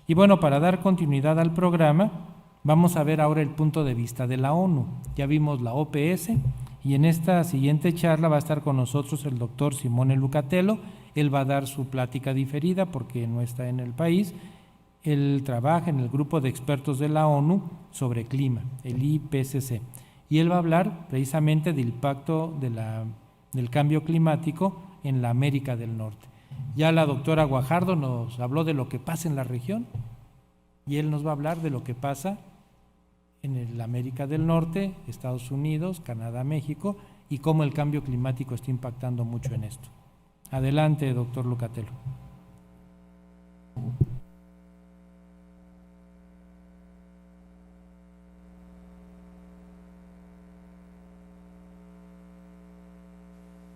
Y bueno, para dar continuidad al programa, vamos a ver ahora el punto de vista de la ONU. Ya vimos la OPS y en esta siguiente charla va a estar con nosotros el doctor Simone Lucatello. Él va a dar su plática diferida porque no está en el país. Él trabaja en el grupo de expertos de la ONU sobre clima, el IPCC, y él va a hablar precisamente del impacto del cambio climático en la América del Norte. Ya la doctora Guajardo nos habló de lo que pasa en la región y él nos va a hablar de lo que pasa en la América del Norte, Estados Unidos, Canadá, México, y cómo el cambio climático está impactando mucho en esto. Adelante, doctor Lucatello.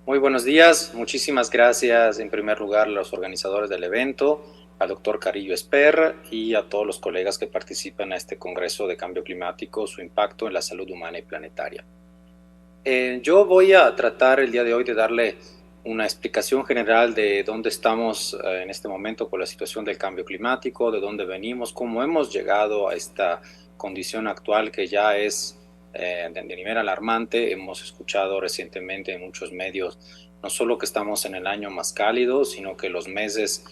Muy buenos días, muchísimas gracias en primer lugar a los organizadores del evento, al doctor Carillo Esper y a todos los colegas que participan en este Congreso de Cambio Climático, su impacto en la salud humana y planetaria. Yo voy a tratar el día de hoy de darle una explicación general de dónde estamos en este momento con la situación del cambio climático, de dónde venimos, cómo hemos llegado a esta condición actual que ya es de nivel alarmante. Hemos escuchado recientemente en muchos medios no solo que estamos en el año más cálido, sino que los meses,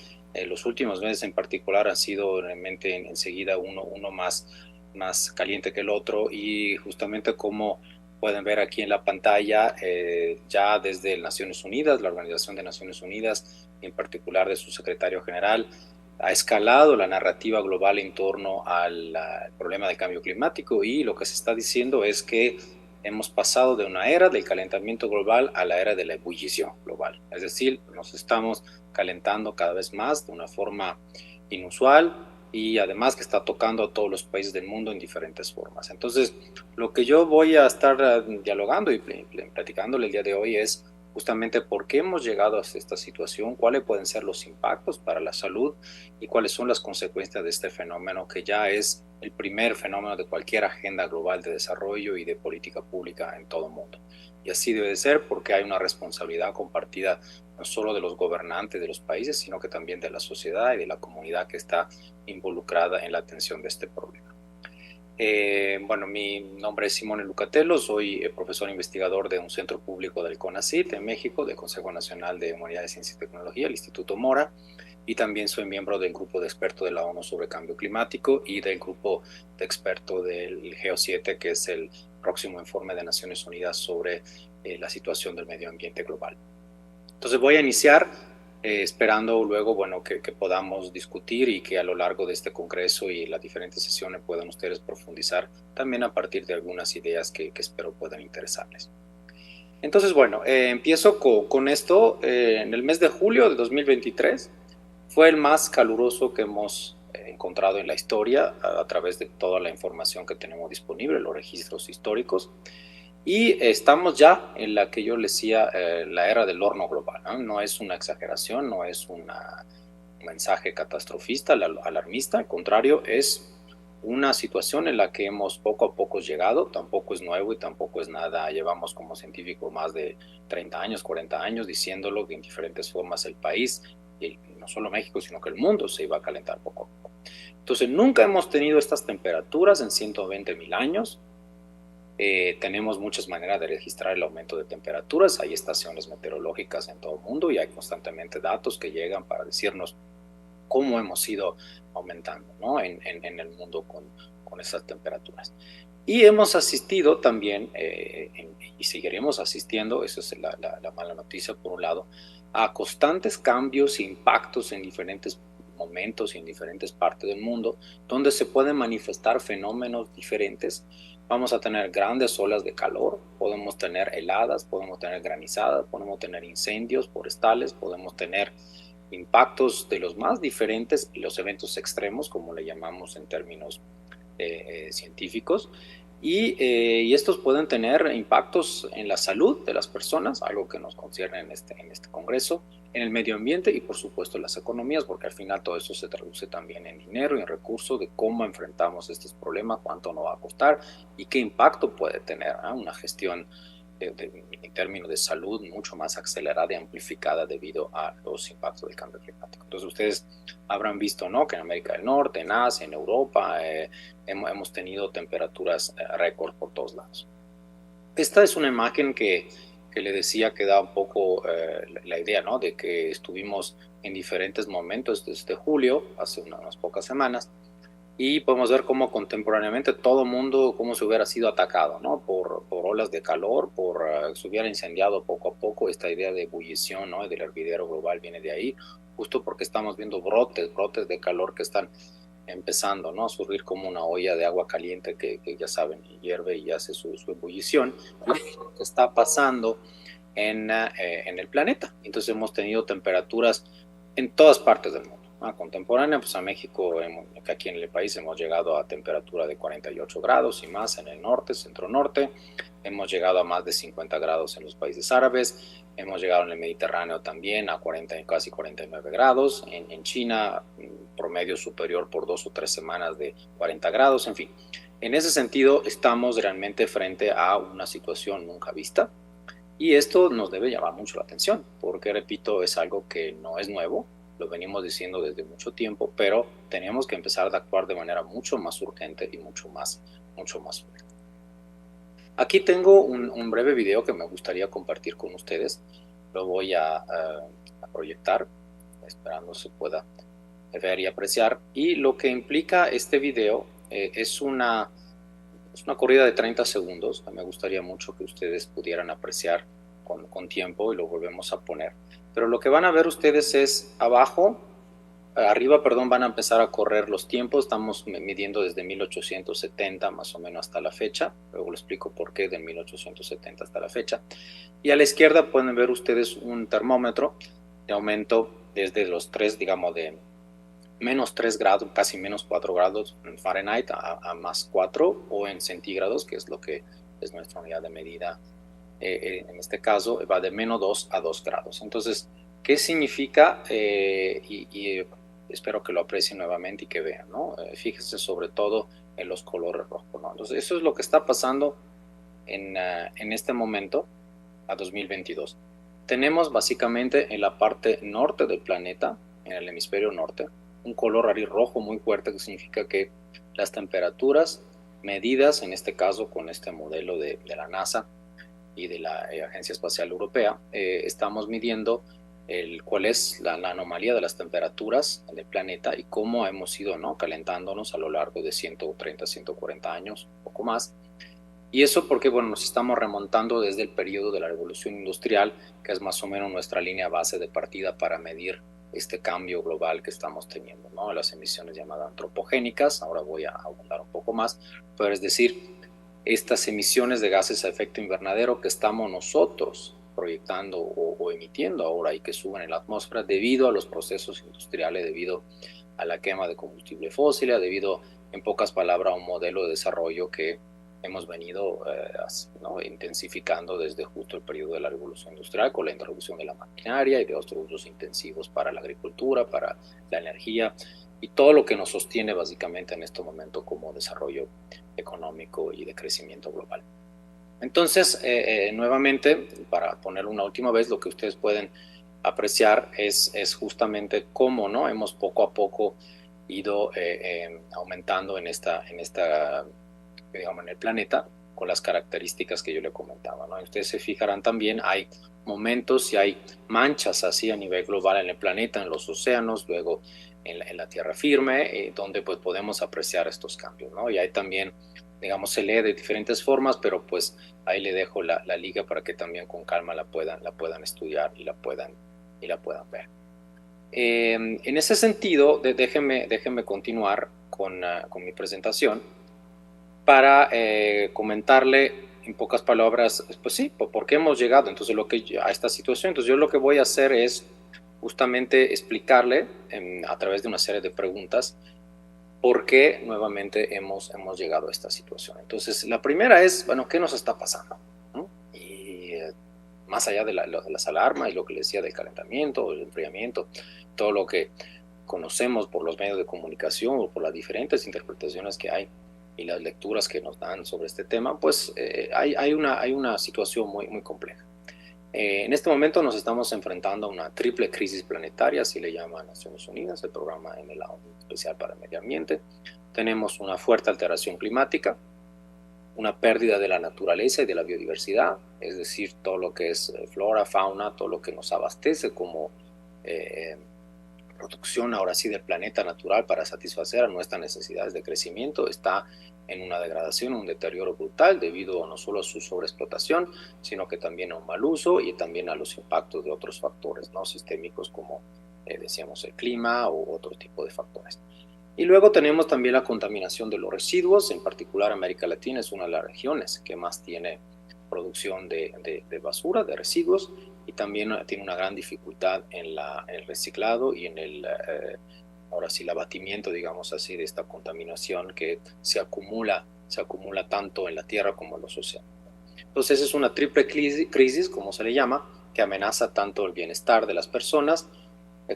los últimos meses en particular han sido realmente enseguida uno más caliente que el otro, y justamente como pueden ver aquí en la pantalla, ya desde Naciones Unidas, la Organización de Naciones Unidas, en particular de su secretario general, ha escalado la narrativa global en torno al problema del cambio climático, y lo que se está diciendo es que hemos pasado de una era del calentamiento global a la era de la ebullición global. Es decir, nos estamos calentando cada vez más de una forma inusual, y además que está tocando a todos los países del mundo en diferentes formas. Entonces, lo que yo voy a estar dialogando y platicándole el día de hoy es justamente por qué hemos llegado a esta situación, cuáles pueden ser los impactos para la salud y cuáles son las consecuencias de este fenómeno, que ya es el primer fenómeno de cualquier agenda global de desarrollo y de política pública en todo el mundo. Y así debe de ser, porque hay una responsabilidad compartida no solo de los gobernantes de los países, sino que también de la sociedad y de la comunidad que está involucrada en la atención de este problema. Bueno, mi nombre es Simone Lucatello, soy profesor investigador de un centro público del CONACYT en México, del Consejo Nacional de Humanidades, Ciencia y Tecnología, el Instituto Mora, y también soy miembro del grupo de expertos de la ONU sobre cambio climático y del grupo de expertos del GEO7, que es el próximo informe de Naciones Unidas sobre la situación del medio ambiente global. Entonces voy a iniciar esperando luego, bueno, que podamos discutir y que a lo largo de este congreso y las diferentes sesiones puedan ustedes profundizar también a partir de algunas ideas que espero puedan interesarles. Entonces, bueno, empiezo con esto. En el mes de julio de 2023 fue el más caluroso que hemos encontrado en la historia a través de toda la información que tenemos disponible, los registros históricos. Y estamos ya en la que yo les decía, la era del horno global, ¿no? No es una exageración, no es un mensaje catastrofista, alarmista, al contrario, es una situación en la que hemos poco a poco llegado. Tampoco es nuevo y tampoco es nada, llevamos como científico más de 30 años, 40 años diciéndolo, que en diferentes formas el país, y no solo México, sino que el mundo se iba a calentar poco a poco. Entonces, nunca hemos tenido estas temperaturas en 120,000 años. Tenemos muchas maneras de registrar el aumento de temperaturas. Hay estaciones meteorológicas en todo el mundo y hay constantemente datos que llegan para decirnos cómo hemos ido aumentando, ¿no? en el mundo con esas temperaturas. Y hemos asistido también, y seguiremos asistiendo, eso es la mala noticia por un lado, a constantes cambios e impactos en diferentes momentos y en diferentes partes del mundo, donde se pueden manifestar fenómenos diferentes. Vamos a tener grandes olas de calor, podemos tener heladas, podemos tener granizadas, podemos tener incendios forestales, podemos tener impactos de los más diferentes, los eventos extremos, como le llamamos en términos científicos, y estos pueden tener impactos en la salud de las personas, algo que nos concierne en este congreso, en el medio ambiente y por supuesto en las economías, porque al final todo eso se traduce también en dinero y en recursos de cómo enfrentamos estos problemas, cuánto nos va a costar y qué impacto puede tener, ¿no? Una gestión en términos de salud mucho más acelerada y amplificada debido a los impactos del cambio climático. Entonces ustedes habrán visto, ¿no?, que en América del Norte, en Asia, en Europa, hemos tenido temperaturas récord por todos lados. Esta es una imagen que le decía que da un poco la idea, ¿no?, de que estuvimos en diferentes momentos desde julio, hace unas pocas semanas, y podemos ver cómo contemporáneamente todo el mundo, como se hubiera sido atacado, ¿no?, por olas de calor, se hubiera incendiado poco a poco. Esta idea de ebullición, ¿no?, del hervidero global viene de ahí, justo porque estamos viendo brotes de calor que están empezando, ¿no?, a surgir como una olla de agua caliente que ya saben, hierve y hace su ebullición. Lo que está pasando en el planeta. Entonces hemos tenido temperaturas en todas partes del mundo. Contemporánea, pues a México, aquí en el país hemos llegado a temperatura de 48 grados y más en el norte, centro-norte. Hemos llegado a más de 50 grados en los países árabes. Hemos llegado en el Mediterráneo también a casi 49 grados. En China, promedio superior por 2 o 3 semanas de 40 grados. En fin, en ese sentido estamos realmente frente a una situación nunca vista. Y esto nos debe llamar mucho la atención, porque, repito, es algo que no es nuevo, lo venimos diciendo desde mucho tiempo, pero tenemos que empezar a actuar de manera mucho más urgente y mucho más fuerte. Aquí tengo un breve video que me gustaría compartir con ustedes. Lo voy a proyectar, esperando se pueda ver y apreciar. Y lo que implica este video es una corrida de 30 segundos. Me gustaría mucho que ustedes pudieran apreciar con tiempo y lo volvemos a poner. Pero lo que van a ver ustedes es arriba, van a empezar a correr los tiempos. Estamos midiendo desde 1870 más o menos hasta la fecha. Luego les explico por qué de 1870 hasta la fecha. Y a la izquierda pueden ver ustedes un termómetro de aumento desde los 3, digamos, de menos 3 grados, casi menos 4 grados en Fahrenheit a más 4, o en centígrados, que es lo que es nuestra unidad de medida. En este caso va de menos 2 a 2 grados. Entonces, ¿qué significa? Y espero que lo aprecien nuevamente y que vean, ¿no? Fíjense sobre todo en los colores rojos, ¿no? Entonces, eso es lo que está pasando en este momento, a 2022. Tenemos básicamente en la parte norte del planeta, en el hemisferio norte, un color rojo muy fuerte, que significa que las temperaturas medidas, en este caso con este modelo de la NASA y de la Agencia Espacial Europea, estamos midiendo cuál es la anomalía de las temperaturas del planeta y cómo hemos ido, ¿no?, calentándonos a lo largo de 130, 140 años, un poco más. Y eso porque, bueno, nos estamos remontando desde el periodo de la Revolución Industrial, que es más o menos nuestra línea base de partida para medir este cambio global que estamos teniendo, ¿no?, las emisiones llamadas antropogénicas. Ahora voy a abundar un poco más, pero es decir, estas emisiones de gases a efecto invernadero que estamos nosotros proyectando o emitiendo ahora y que suben en la atmósfera debido a los procesos industriales, debido a la quema de combustible fósil, debido, en pocas palabras, a un modelo de desarrollo que hemos venido intensificando desde justo el periodo de la Revolución Industrial, con la introducción de la maquinaria y de otros usos intensivos para la agricultura, para la energía y todo lo que nos sostiene básicamente en este momento como desarrollo económico y de crecimiento global. Entonces, nuevamente, para ponerlo una última vez, lo que ustedes pueden apreciar es justamente cómo, ¿no?, hemos poco a poco ido aumentando en digamos, en el planeta, con las características que yo le comentaba, ¿no? Ustedes se fijarán también, hay momentos y hay manchas así a nivel global en el planeta, en los océanos, luego en la tierra firme, donde pues podemos apreciar estos cambios, ¿no? Y hay también, digamos, se lee de diferentes formas, pero pues ahí le dejo la liga para que también con calma la puedan estudiar y la puedan ver. En ese sentido, déjenme continuar con mi presentación para comentarle en pocas palabras, pues sí, por qué hemos llegado entonces a esta situación. Entonces yo lo que voy a hacer es justamente explicarle a través de una serie de preguntas por qué nuevamente hemos llegado a esta situación. Entonces la primera es, bueno, ¿qué nos está pasando?, ¿no? Y más allá de las alarmas y lo que les decía del calentamiento, el enfriamiento, todo lo que conocemos por los medios de comunicación o por las diferentes interpretaciones que hay y las lecturas que nos dan sobre este tema, pues hay una situación muy compleja. En este momento nos estamos enfrentando a una triple crisis planetaria, así le llama Naciones Unidas, el programa en la ONU especial para el medio ambiente. Tenemos una fuerte alteración climática, una pérdida de la naturaleza y de la biodiversidad, es decir, todo lo que es flora, fauna, todo lo que nos abastece como producción ahora sí del planeta natural para satisfacer a nuestras necesidades de crecimiento está en una degradación, un deterioro brutal debido no solo a su sobreexplotación, sino que también a un mal uso y también a los impactos de otros factores no sistémicos como decíamos el clima o otro tipo de factores. Y luego tenemos también la contaminación de los residuos, en particular América Latina es una de las regiones que más tiene producción de basura, de residuos, y también tiene una gran dificultad en el reciclado y en ahora sí, el abatimiento, digamos así, de esta contaminación que se acumula tanto en la tierra como en los océanos. Entonces es una triple crisis, como se le llama, que amenaza tanto el bienestar de las personas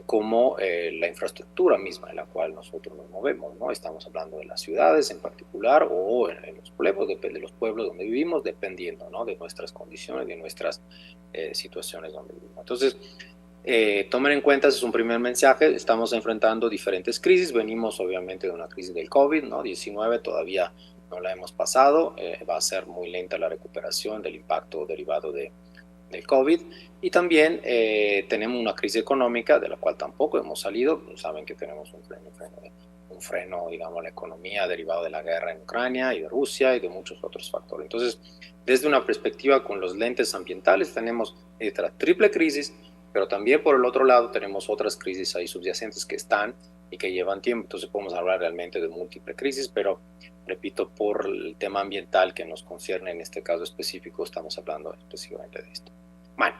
como la infraestructura misma en la cual nosotros nos movemos, ¿no? Estamos hablando de las ciudades en particular o en los pueblos, depende de los pueblos donde vivimos, dependiendo, ¿no? De nuestras condiciones, de nuestras situaciones donde vivimos. Entonces, tomen en cuenta, ese es un primer mensaje, estamos enfrentando diferentes crisis, venimos obviamente de una crisis del COVID, ¿no? 19 todavía no la hemos pasado, va a ser muy lenta la recuperación del impacto derivado del COVID, y también tenemos una crisis económica de la cual tampoco hemos salido. Saben que tenemos un freno, digamos, a la economía derivado de la guerra en Ucrania y de Rusia y de muchos otros factores. Entonces, desde una perspectiva con los lentes ambientales, tenemos esta triple crisis, pero también por el otro lado tenemos otras crisis ahí subyacentes que están y que llevan tiempo. Entonces podemos hablar realmente de múltiples crisis, pero repito, por el tema ambiental que nos concierne en este caso específico, estamos hablando específicamente de esto. Bueno,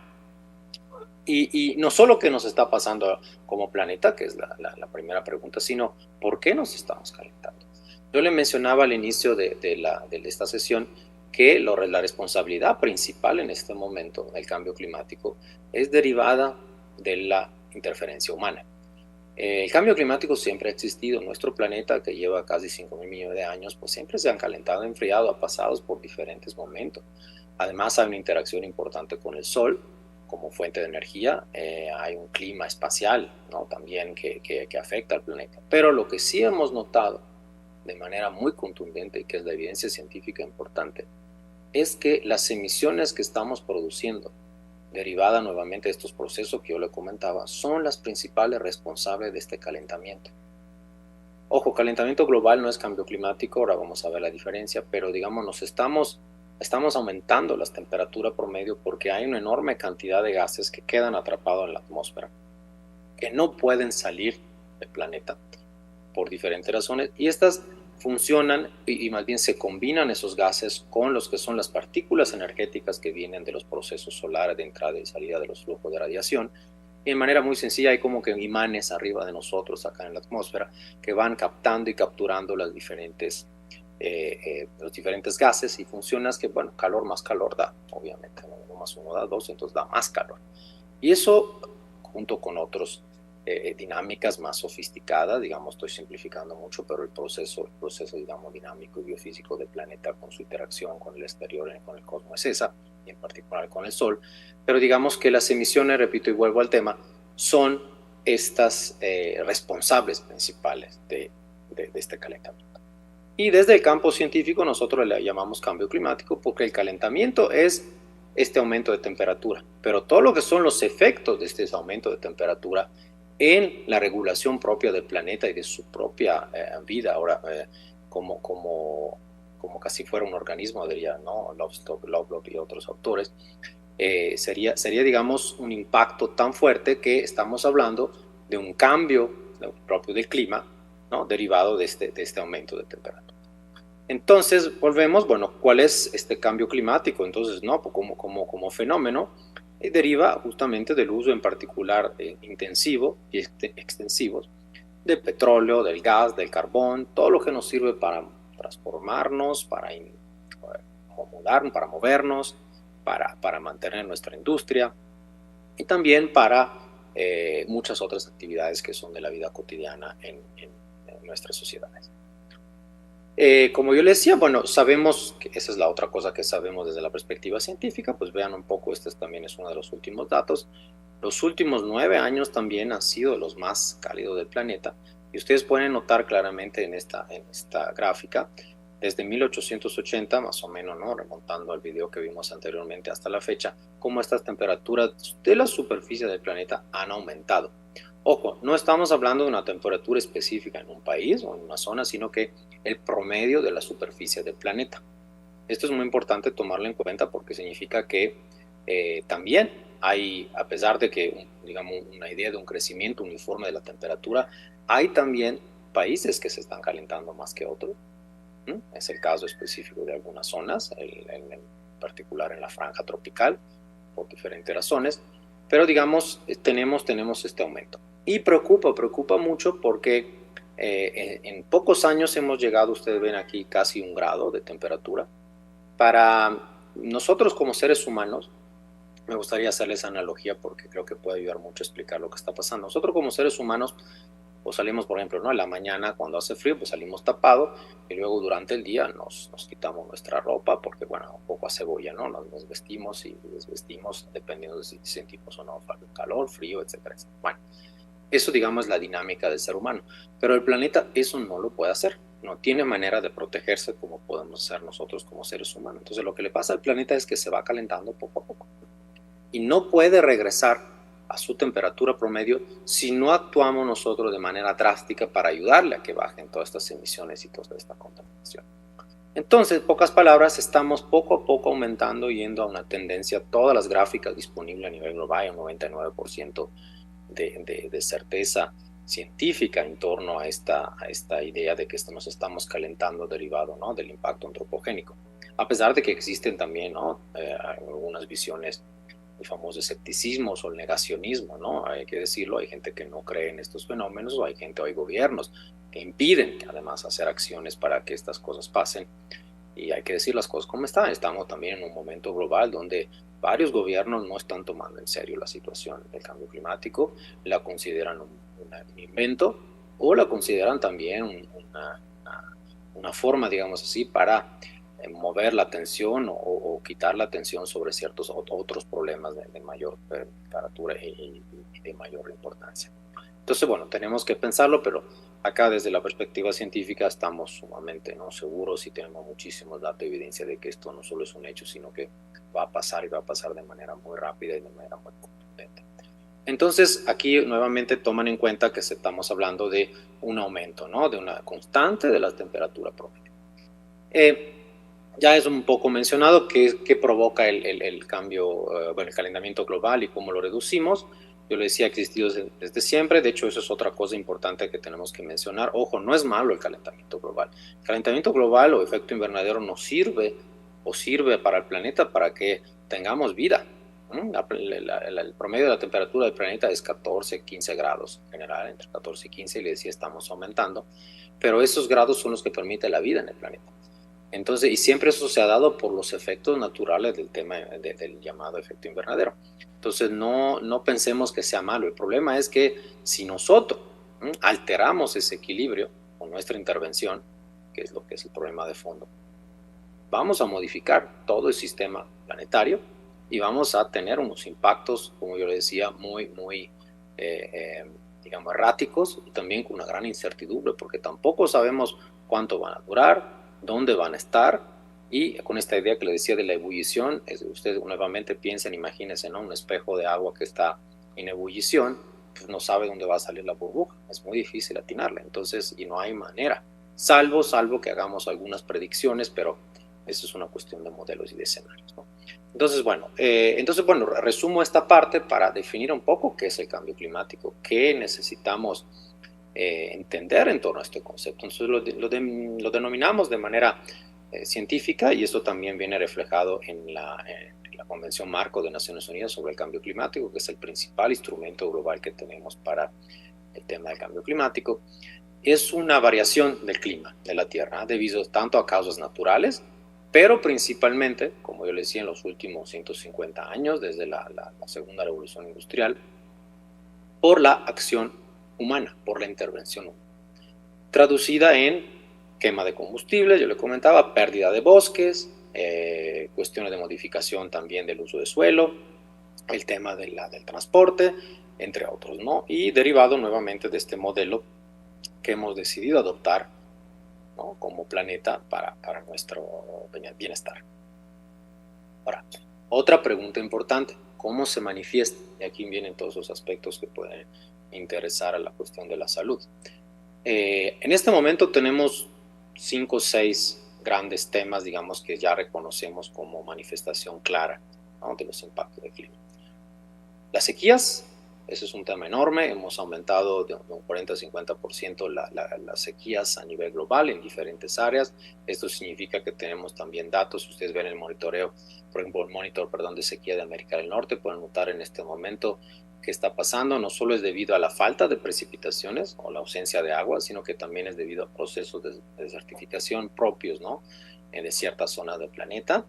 y no solo qué nos está pasando como planeta, que es la primera pregunta, sino por qué nos estamos calentando. Yo le mencionaba al inicio de esta sesión que la responsabilidad principal en este momento del cambio climático es derivada de la interferencia humana. El cambio climático siempre ha existido. Nuestro planeta, que lleva casi 5.000 millones de años, pues siempre se han calentado, enfriado, ha pasado por diferentes momentos. Además, hay una interacción importante con el Sol como fuente de energía. Hay un clima espacial, ¿no? También que afecta al planeta. Pero lo que sí hemos notado de manera muy contundente, y que es la evidencia científica importante, es que las emisiones que estamos produciendo, derivada nuevamente de estos procesos que yo le comentaba, son las principales responsables de este calentamiento. Ojo, calentamiento global no es cambio climático, ahora vamos a ver la diferencia, pero digamos, estamos aumentando las temperaturas promedio porque hay una enorme cantidad de gases que quedan atrapados en la atmósfera, que no pueden salir del planeta por diferentes razones, y estas funcionan y más bien se combinan esos gases con los que son las partículas energéticas que vienen de los procesos solares de entrada y salida de los flujos de radiación. Y de manera muy sencilla hay como que imanes arriba de nosotros acá en la atmósfera que van captando y capturando los diferentes gases, y funcionan que, bueno, calor más calor da, obviamente, 1 más 1 da 2, entonces da más calor. Y eso, junto con otros dinámicas más sofisticadas, digamos, estoy simplificando mucho, pero el proceso, digamos, dinámico y biofísico del planeta con su interacción con el exterior, con el cosmos es esa, y en particular con el Sol. Pero digamos que las emisiones, repito y vuelvo al tema, son estas responsables principales de este calentamiento. Y desde el campo científico nosotros le llamamos cambio climático porque el calentamiento es este aumento de temperatura, pero todo lo que son los efectos de este aumento de temperatura en la regulación propia del planeta y de su propia vida, ahora como casi fuera un organismo, diría, ¿no? Lovelock y otros autores, sería, digamos, un impacto tan fuerte que estamos hablando de un cambio propio del clima, ¿no? Derivado de este aumento de temperatura. Entonces, volvemos, bueno, ¿cuál es este cambio climático? Entonces, no, como fenómeno, deriva justamente del uso en particular intensivo y extensivos de petróleo, del gas, del carbón, todo lo que nos sirve para transformarnos, para movernos, para mantener nuestra industria y también para muchas otras actividades que son de la vida cotidiana en nuestras sociedades. Como yo le decía, bueno, sabemos que esa es la otra cosa que sabemos desde la perspectiva científica, pues vean un poco, este también es uno de los últimos datos. Los últimos 9 años también han sido los más cálidos del planeta y ustedes pueden notar claramente en esta gráfica, desde 1880 más o menos, ¿no? Remontando al video que vimos anteriormente hasta la fecha, cómo estas temperaturas de la superficie del planeta han aumentado. Ojo, no estamos hablando de una temperatura específica en un país o en una zona, sino que el promedio de la superficie del planeta. Esto es muy importante tomarlo en cuenta porque significa que también hay, a pesar de que, digamos, una idea de un crecimiento uniforme de la temperatura, hay también países que se están calentando más que otros. Es el caso específico de algunas zonas, en particular en la franja tropical, por diferentes razones, pero digamos, tenemos este aumento. Y preocupa mucho porque en pocos años hemos llegado, ustedes ven aquí, casi 1 grado de temperatura. Para nosotros como seres humanos, me gustaría hacerles esa analogía porque creo que puede ayudar mucho a explicar lo que está pasando. Nosotros como seres humanos, pues salimos, por ejemplo, ¿no? En la mañana cuando hace frío, pues salimos tapados y luego durante el día nos quitamos nuestra ropa porque, bueno, un poco a cebolla, ¿no? Nos vestimos y desvestimos dependiendo de si sentimos o no calor, frío, etcétera, etcétera. Bueno, eso, digamos, es la dinámica del ser humano. Pero el planeta eso no lo puede hacer. No tiene manera de protegerse como podemos hacer nosotros como seres humanos. Entonces, lo que le pasa al planeta es que se va calentando poco a poco. Y no puede regresar a su temperatura promedio si no actuamos nosotros de manera drástica para ayudarle a que bajen todas estas emisiones y toda esta contaminación. Entonces, en pocas palabras, estamos poco a poco aumentando, yendo a una tendencia, todas las gráficas disponibles a nivel global, un 99% de certeza científica en torno a esta idea de que nos estamos calentando derivado, ¿no? Del impacto antropogénico. A pesar de que existen también, ¿no? Algunas visiones, el famoso escepticismo o el negacionismo, ¿no? Hay que decirlo, hay gente que no cree en estos fenómenos, o hay gobiernos que impiden además hacer acciones para que estas cosas pasen. Y hay que decir las cosas como están. Estamos también en un momento global donde varios gobiernos no están tomando en serio la situación del cambio climático, la consideran un invento o la consideran también una forma, digamos así, para mover la atención o quitar la atención sobre ciertos otros problemas de mayor temperatura y de mayor importancia. Entonces, bueno, tenemos que pensarlo, pero acá desde la perspectiva científica estamos sumamente no seguros y tenemos muchísimos datos y evidencia de que esto no solo es un hecho, sino que va a pasar y va a pasar de manera muy rápida y de manera muy contundente. Entonces, aquí nuevamente toman en cuenta que estamos hablando de un aumento, ¿no? De una constante de la temperatura promedio. Ya es un poco mencionado qué provoca el cambio, bueno, el calentamiento global y cómo lo reducimos. Yo le decía, ha existido desde siempre. De hecho, eso es otra cosa importante que tenemos que mencionar. Ojo, no es malo el calentamiento global. El calentamiento global o efecto invernadero nos sirve o sirve para el planeta para que tengamos vida. El promedio de la temperatura del planeta es 14, 15 grados en general, entre 14 y 15, y le decía, estamos aumentando. Pero esos grados son los que permiten la vida en el planeta. Entonces, y siempre eso se ha dado por los efectos naturales del tema del llamado efecto invernadero. Entonces, no pensemos que sea malo. El problema es que si nosotros alteramos ese equilibrio con nuestra intervención, que es lo que es el problema de fondo, vamos a modificar todo el sistema planetario y vamos a tener unos impactos, como yo le decía, muy, digamos, erráticos, y también con una gran incertidumbre, porque tampoco sabemos cuánto van a durar, dónde van a estar, y con esta idea que le decía de la ebullición, usted nuevamente piensen, imagínense, ¿no? Un espejo de agua que está en ebullición, pues no sabe dónde va a salir la burbuja, es muy difícil atinarla, entonces, y no hay manera, salvo que hagamos algunas predicciones, pero eso es una cuestión de modelos y de escenarios, ¿no? Entonces, bueno, resumo esta parte para definir un poco qué es el cambio climático, qué necesitamos entender en torno a este concepto. Entonces lo denominamos de manera científica, y esto también viene reflejado en la Convención Marco de Naciones Unidas sobre el Cambio Climático, que es el principal instrumento global que tenemos para el tema del cambio climático. Es una variación del clima de la Tierra, debido tanto a causas naturales, pero principalmente, como yo le decía, en los últimos 150 años, desde la segunda revolución industrial, por la acción humana, por la intervención humana. Traducida en quema de combustibles, yo le comentaba, pérdida de bosques, cuestiones de modificación también del uso de suelo, el tema del transporte, entre otros, ¿no? Y derivado nuevamente de este modelo que hemos decidido adoptar, ¿no?, como planeta para nuestro bienestar. Ahora, otra pregunta importante, ¿cómo se manifiesta? Y aquí vienen todos los aspectos que pueden interesar a la cuestión de la salud. En este momento tenemos 5 o 6 grandes temas, digamos, que ya reconocemos como manifestación clara, ¿no?, de los impactos del clima. Las sequías, ese es un tema enorme, hemos aumentado de un 40-50% las sequías a nivel global en diferentes áreas. Esto significa que tenemos también datos, ustedes ven el monitoreo, por ejemplo, el monitor de sequía de América del Norte, pueden notar en este momento que está pasando, no solo es debido a la falta de precipitaciones o la ausencia de agua, sino que también es debido a procesos de desertificación propios, ¿no?, de ciertas zonas del planeta,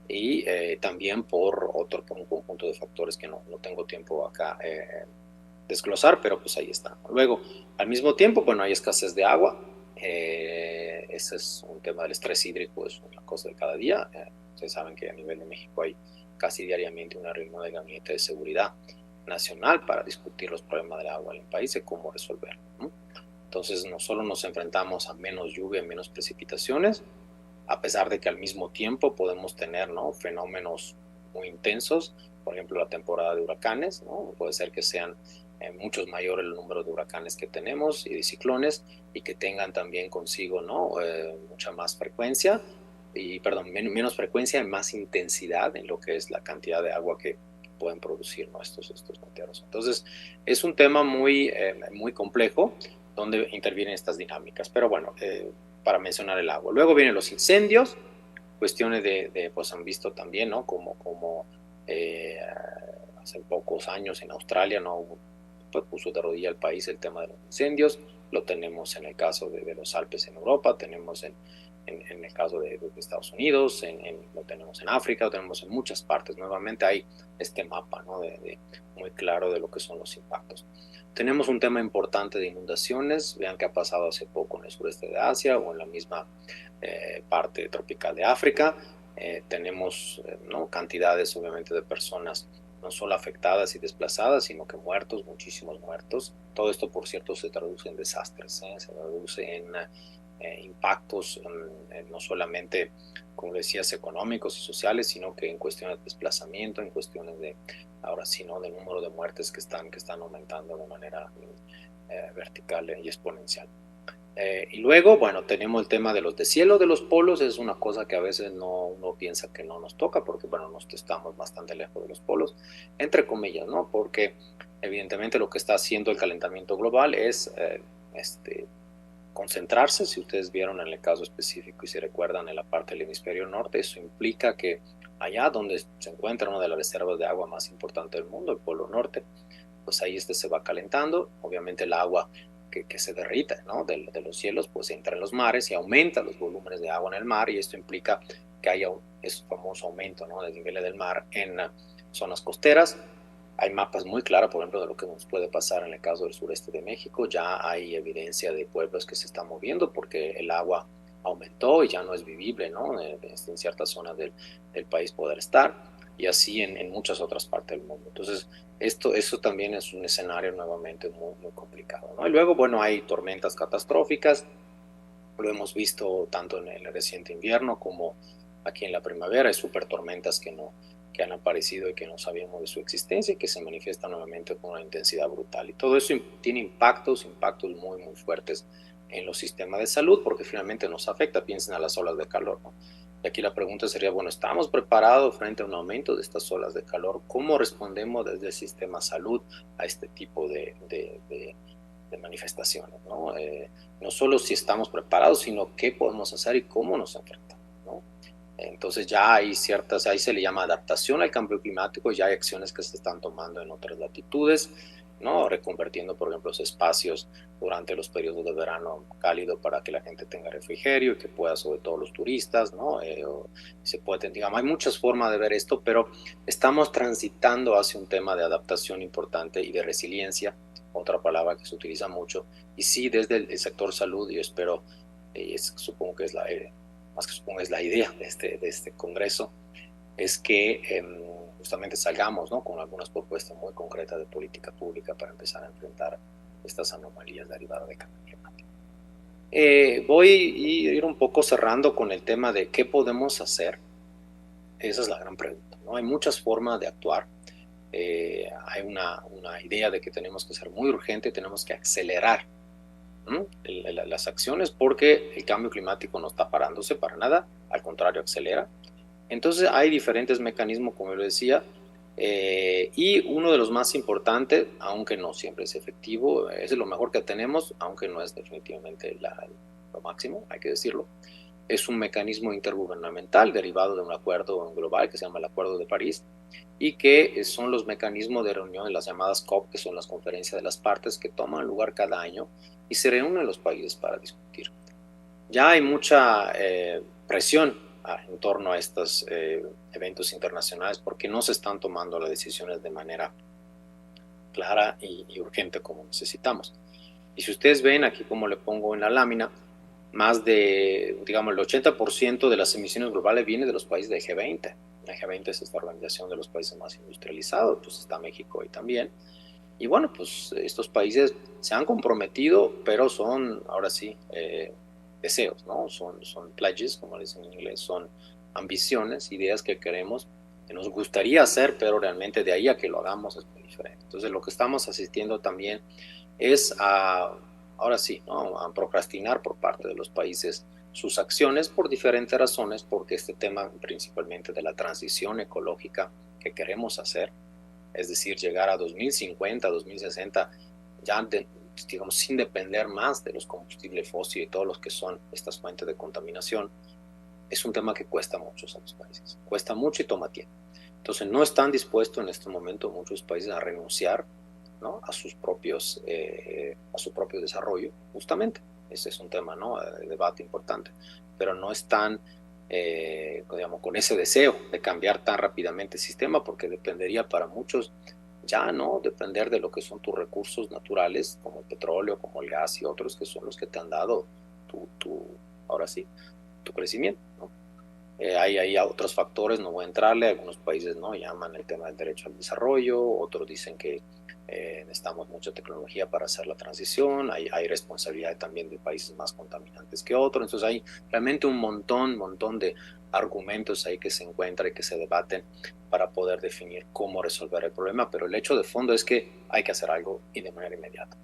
y también por un conjunto de factores que no tengo tiempo acá desglosar, pero pues ahí está. Luego, al mismo tiempo, bueno, hay escasez de agua, ese es un tema del estrés hídrico, es una cosa de cada día. Ustedes saben que a nivel de México hay casi diariamente una reunión del Gabinete de Seguridad Nacional para discutir los problemas del agua en el país y cómo resolverlo, ¿no? Entonces, no solo nos enfrentamos a menos lluvia, menos precipitaciones, a pesar de que al mismo tiempo podemos tener, ¿no?, fenómenos muy intensos, por ejemplo, la temporada de huracanes, ¿no? Puede ser que sean muchos mayor el número de huracanes que tenemos y de ciclones, y que tengan también consigo, ¿no?, mucha más frecuencia, menos frecuencia y más intensidad en lo que es la cantidad de agua que pueden producir, ¿no?, estos meteoros. Entonces, es un tema muy complejo donde intervienen estas dinámicas, pero bueno, para mencionar el agua. Luego vienen los incendios, cuestiones pues han visto también, ¿no?, como hace pocos años en Australia, ¿no?, pues puso de rodilla al país el tema de los incendios. Lo tenemos en el caso de los Alpes en Europa, tenemos en el caso de Estados Unidos, lo tenemos en África, lo tenemos en muchas partes. Nuevamente hay este mapa, ¿no?, muy claro de lo que son los impactos. Tenemos un tema importante de inundaciones, vean qué ha pasado hace poco en el sureste de Asia o en la misma parte tropical de África. Tenemos ¿no?, cantidades obviamente de personas no solo afectadas y desplazadas, sino que muertos, muchísimos muertos. Todo esto, por cierto, se traduce en desastres, se traduce en impactos no solamente, como decías, económicos y sociales, sino que en cuestiones de desplazamiento, en cuestiones de, ahora sí, ¿no?, del número de muertes que están aumentando de manera vertical y exponencial. Y luego, bueno, tenemos el tema de los deshielos de los polos. Es una cosa que a veces uno piensa que no nos toca, porque, bueno, estamos bastante lejos de los polos, entre comillas, ¿no? Porque evidentemente lo que está haciendo el calentamiento global es concentrarse. Si ustedes vieron en el caso específico y se recuerdan en la parte del hemisferio norte, eso implica que allá donde se encuentra una de las reservas de agua más importantes del mundo, el Polo Norte, pues ahí se va calentando. Obviamente el agua que se derrita, ¿no?, de los cielos, pues entra en los mares y aumenta los volúmenes de agua en el mar, y esto implica que haya ese famoso aumento, ¿no?, del nivel del mar en zonas costeras. Hay mapas muy claros, por ejemplo, de lo que nos puede pasar en el caso del sureste de México. Ya hay evidencia de pueblos que se están moviendo porque el agua aumentó y ya no es vivible, ¿no?, en ciertas zonas del país poder estar, y así en muchas otras partes del mundo. Entonces, eso también es un escenario nuevamente muy, muy complicado, ¿no? Y luego, bueno, hay tormentas catastróficas. Lo hemos visto tanto en el reciente invierno como aquí en la primavera. Hay supertormentas que han aparecido y que no sabíamos de su existencia y que se manifiestan nuevamente con una intensidad brutal. Y todo eso tiene impactos muy, muy fuertes en los sistemas de salud, porque finalmente nos afecta. Piensen a las olas de calor, ¿no? Y aquí la pregunta sería, bueno, ¿estamos preparados frente a un aumento de estas olas de calor? ¿Cómo respondemos desde el sistema salud a este tipo de manifestaciones, ¿no? No solo si estamos preparados, sino qué podemos hacer y cómo nos enfrentamos, ¿no? Entonces ya hay ahí se le llama adaptación al cambio climático, ya hay acciones que se están tomando en otras latitudes, ¿no?, reconvirtiendo, por ejemplo, los espacios durante los periodos de verano cálido para que la gente tenga refrigerio y que pueda, sobre todo los turistas, ¿no? Se puede, digamos, hay muchas formas de ver esto, pero estamos transitando hacia un tema de adaptación importante y de resiliencia, otra palabra que se utiliza mucho, y sí, desde el sector salud, yo espero supongo que es más que supongo es la idea de este congreso, es que justamente salgamos, ¿no?, con algunas propuestas muy concretas de política pública para empezar a enfrentar estas anomalías derivadas de cambio climático. Voy a ir un poco cerrando con el tema de qué podemos hacer. Esa es la gran pregunta, ¿no? Hay muchas formas de actuar. Hay una idea de que tenemos que ser muy urgente, tenemos que acelerar las acciones, porque el cambio climático no está parándose para nada, al contrario, acelera. Entonces hay diferentes mecanismos, como yo decía, y uno de los más importantes, aunque no siempre es efectivo, es lo mejor que tenemos, aunque no es definitivamente lo máximo, hay que decirlo, es un mecanismo intergubernamental derivado de un acuerdo global que se llama el Acuerdo de París, y que son los mecanismos de reunión de las llamadas COP, que son las conferencias de las partes que toman lugar cada año y se reúnen los países para discutir. Ya hay mucha presión en torno a estos eventos internacionales porque no se están tomando las decisiones de manera clara y urgente como necesitamos. Y si ustedes ven aquí, como le pongo en la lámina, más de, digamos, el 80% de las emisiones globales viene de los países del G20. El G20 es esta organización de los países más industrializados, pues está México ahí también. Y bueno, pues estos países se han comprometido, pero son, ahora sí, deseos, ¿no? Son pledges, como le dicen en inglés, son ambiciones, ideas que queremos, que nos gustaría hacer, pero realmente de ahí a que lo hagamos es muy diferente. Entonces lo que estamos asistiendo también es ahora sí, ¿no?, a procrastinar por parte de los países sus acciones por diferentes razones, porque este tema principalmente de la transición ecológica que queremos hacer, es decir, llegar a 2050, 2060, ya digamos, sin depender más de los combustibles fósiles y todos los que son estas fuentes de contaminación, es un tema que cuesta mucho a los países, cuesta mucho y toma tiempo. Entonces no están dispuestos en este momento muchos países a renunciar, ¿no?, a su propio desarrollo, justamente. Ese es un tema, ¿no?, de debate importante, pero no están digamos, con ese deseo de cambiar tan rápidamente el sistema, porque dependería para muchos ya no depender de lo que son tus recursos naturales, como el petróleo, como el gas y otros, que son los que te han dado ahora sí, tu crecimiento, ¿no? Hay otros factores, no voy a entrarle, algunos países no llaman el tema del derecho al desarrollo, otros dicen que necesitamos mucha tecnología para hacer la transición, hay responsabilidad también de países más contaminantes que otros, entonces hay realmente un montón de argumentos ahí que se encuentran y que se debaten para poder definir cómo resolver el problema, pero el hecho de fondo es que hay que hacer algo y de manera inmediata.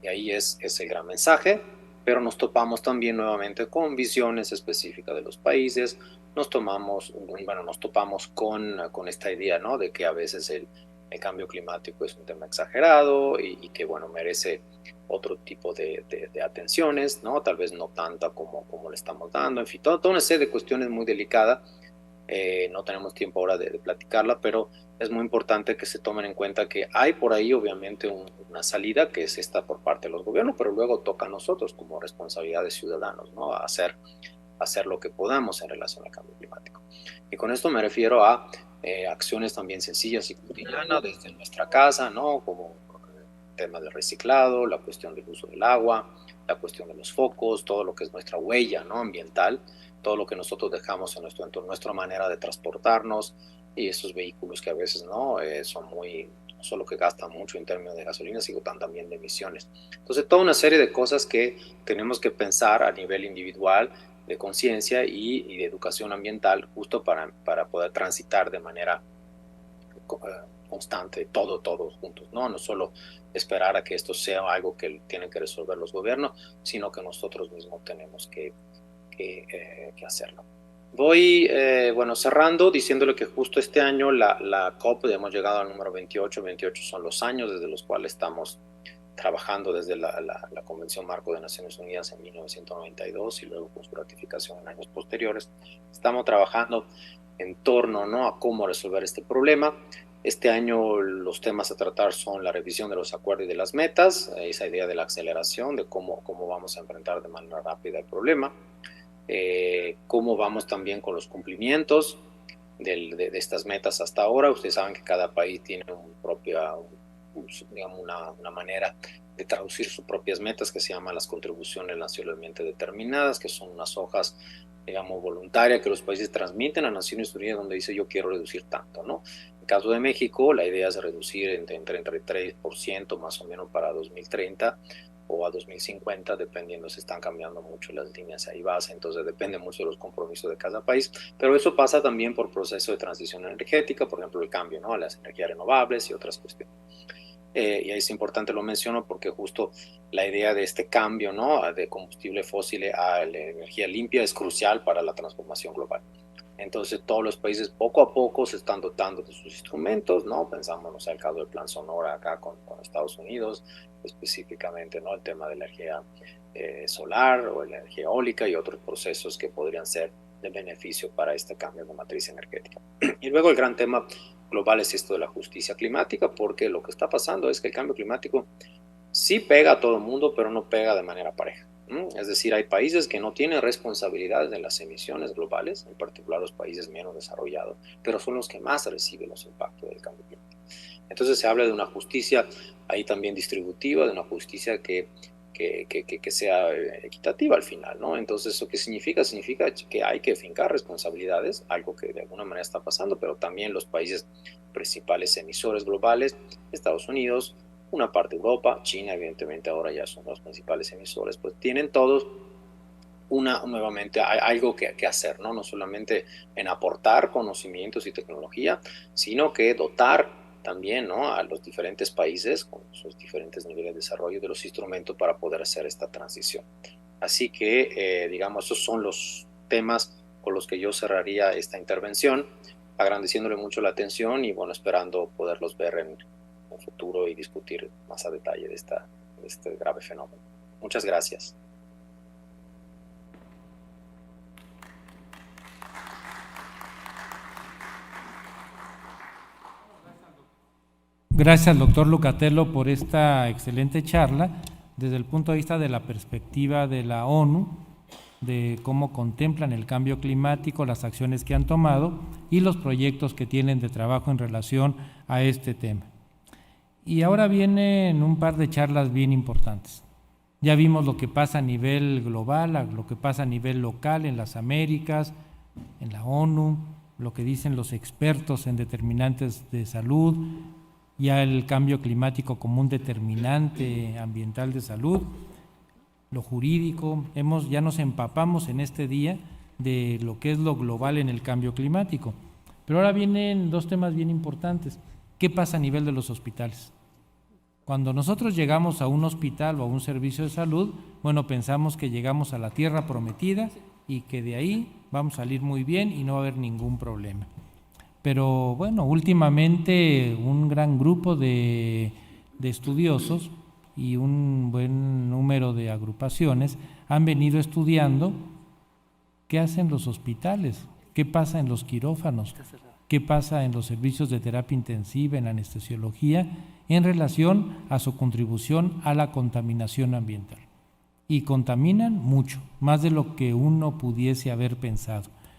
Y ahí es el gran mensaje, pero nos topamos también nuevamente con visiones específicas de los países, nos topamos con esta idea, ¿no?, de que a veces el cambio climático es un tema exagerado y que, bueno, merece otro tipo de atenciones, ¿no?, tal vez no tanta como le estamos dando, en fin, toda una serie de cuestiones muy delicadas. No tenemos tiempo ahora de platicarla, pero es muy importante que se tomen en cuenta que hay por ahí obviamente una salida que es esta por parte de los gobiernos, pero luego toca a nosotros como responsabilidad de ciudadanos, ¿no?, hacer lo que podamos en relación al cambio climático. Y con esto me refiero a acciones también sencillas y cotidianas desde nuestra casa, ¿no?, como el tema del reciclado, la cuestión del uso del agua, la cuestión de los focos, todo lo que es nuestra huella, ¿no?, ambiental, todo lo que nosotros dejamos en nuestro entorno, nuestra manera de transportarnos y esos vehículos que a veces no solo que gastan mucho en términos de gasolina, sino también de emisiones. Entonces, toda una serie de cosas que tenemos que pensar a nivel individual, de conciencia y de educación ambiental, justo para poder transitar de manera constante, todos juntos, ¿no? No solo esperar a que esto sea algo que tienen que resolver los gobiernos, sino que nosotros mismos tenemos que hacerlo. Voy, cerrando, diciéndole que justo este año la COP, hemos llegado al número 28. 28 son los años desde los cuales estamos trabajando desde la Convención Marco de Naciones Unidas en 1992 y luego con su ratificación en años posteriores. Estamos trabajando en torno, ¿no?, a cómo resolver este problema. Este año los temas a tratar son la revisión de los acuerdos y de las metas, esa idea de la aceleración, de cómo vamos a enfrentar de manera rápida el problema, cómo vamos también con los cumplimientos de estas metas hasta ahora. Ustedes saben que cada país tiene digamos una manera traducir sus propias metas, que se llaman las contribuciones nacionalmente determinadas, que son unas hojas, digamos, voluntarias que los países transmiten a Naciones Unidas, donde dice yo quiero reducir tanto, ¿no? En el caso de México, la idea es reducir entre 33% más o menos para 2030 o a 2050, dependiendo, se están cambiando mucho las líneas ahí base, entonces depende mucho de los compromisos de cada país, pero eso pasa también por proceso de transición energética, por ejemplo el cambio, ¿no?, a las energías renovables y otras cuestiones. Y ahí es importante, lo menciono porque justo la idea de este cambio, ¿no?, de combustible fósil a la energía limpia es crucial para la transformación global. Entonces todos los países poco a poco se están dotando de sus instrumentos, ¿no? Pensamos, no sé, el caso del Plan Sonora acá con Estados Unidos, específicamente, ¿no?, el tema de la energía solar o la energía eólica y otros procesos que podrían ser de beneficio para este cambio de matriz energética. Y luego el gran tema global es esto de la justicia climática, porque lo que está pasando es que el cambio climático sí pega a todo el mundo, pero no pega de manera pareja. Es decir, hay países que no tienen responsabilidades en las emisiones globales, en particular los países menos desarrollados, pero son los que más reciben los impactos del cambio climático. Entonces se habla de una justicia ahí también distributiva, de una justicia que sea equitativa al final, ¿no? Entonces, ¿eso qué significa? Significa que hay que fincar responsabilidades, algo que de alguna manera está pasando, pero también los países principales emisores globales, Estados Unidos, una parte de Europa, China evidentemente ahora ya son los principales emisores, pues tienen todos nuevamente hay algo que hacer, ¿no? No solamente en aportar conocimientos y tecnología, sino que dotar también, ¿no?, a los diferentes países con sus diferentes niveles de desarrollo de los instrumentos para poder hacer esta transición. Así que, digamos, esos son los temas con los que yo cerraría esta intervención, agradeciéndole mucho la atención y, bueno, esperando poderlos ver en el futuro y discutir más a detalle de este grave fenómeno. Muchas gracias. Gracias, doctor Lucatello, por esta excelente charla desde el punto de vista de la perspectiva de la ONU, de cómo contemplan el cambio climático, las acciones que han tomado y los proyectos que tienen de trabajo en relación a este tema. Y ahora vienen un par de charlas bien importantes. Ya vimos lo que pasa a nivel global, lo que pasa a nivel local en las Américas, en la ONU, lo que dicen los expertos en determinantes de salud, ya el cambio climático como un determinante ambiental de salud, lo jurídico, ya nos empapamos en este día de lo que es lo global en el cambio climático. Pero ahora vienen dos temas bien importantes. ¿Qué pasa a nivel de los hospitales? Cuando nosotros llegamos a un hospital o a un servicio de salud, bueno, pensamos que llegamos a la tierra prometida y que de ahí vamos a salir muy bien y no va a haber ningún problema. Pero bueno, últimamente un gran grupo de estudiosos y un buen número de agrupaciones han venido estudiando qué hacen los hospitales, qué pasa en los quirófanos, qué pasa en los servicios de terapia intensiva, en anestesiología, en relación a su contribución a la contaminación ambiental. Y contaminan mucho, más de lo que uno pudiese haber pensado.